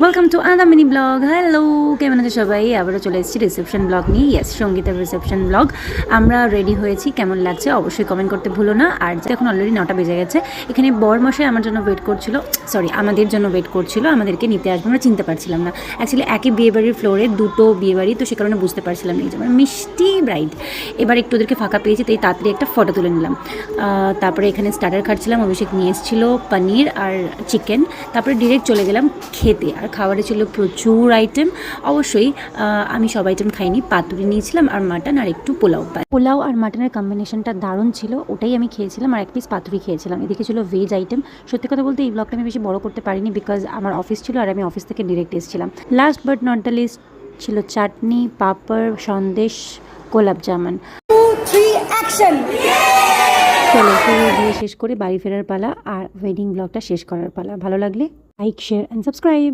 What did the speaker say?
Welcome to another mini blog. Hello, কেমন আছে সবাই? আবারও চলে এসেছি রিসেপশন ব্লগ নিয়ে। ইয়েস, সঙ্গীতার রিসেপশন ব্লগ। আমরা রেডি হয়েছি, কেমন লাগছে অবশ্যই কমেন্ট করতে ভুলো না। আর এখন অলরেডি 9টা বেজে গেছে। এখানে বরমশাই আমার জন্য ওয়েট করছিল, আমাদের জন্য ওয়েট করছিল, আমাদেরকে নিতে আসবে। আমরা চিনতে পারছিলাম না, অ্যাকচুয়ালি একই বিয়েবাড়ির ফ্লোরে দুটো বিয়েবাড়ি, তো সে কারণে বুঝতে পারছিলাম না যে আমরা মিষ্টি ব্রাইড। এবার একটু ওদেরকে ফাঁকা পেয়েছি, তাই তাড়াতাড়ি একটা ফটো তুলে নিলাম। তারপরে এখানে স্টার্টার খাচ্ছিলাম, অভিষেক নিয়ে এসেছিল পনির আর চিকেন। তারপরে ডিরেক্ট চলে গেলাম খেতে। আর খাবারে ছিল প্রচুর আইটেম। অবশ্যই আমি সব আইটেম খাইনি, পাতুরি নিয়েছিলাম আর মাটন আর একটু পোলাও আর মাটনের কম্বিনেশনটা দারুণ ছিল, ওটাই আমি খেয়েছিলাম। আর এক পিস পাতুরি খেয়েছিলাম। এদিকে ছিল ভেজ আইটেম। সত্যি কথা বলতে এই ব্লগটা আমি বেশি বড় করতে পারিনি, বিকজ আমার অফিস ছিল আর আমি অফিস থেকে ডিরেক্ট এসেছিলাম। Last but not the least ছিল চাটনি, পাঁপড়, সন্দেশ, গোলাপ জামুন। চলো দিয়ে শেষ করে বাড়ি ফেরার পালা আর ওয়েডিং ব্লগটা শেষ করার পালা। ভালো লাগলে লাইক, শেয়ার অ্যান্ড সাবস্ক্রাইব।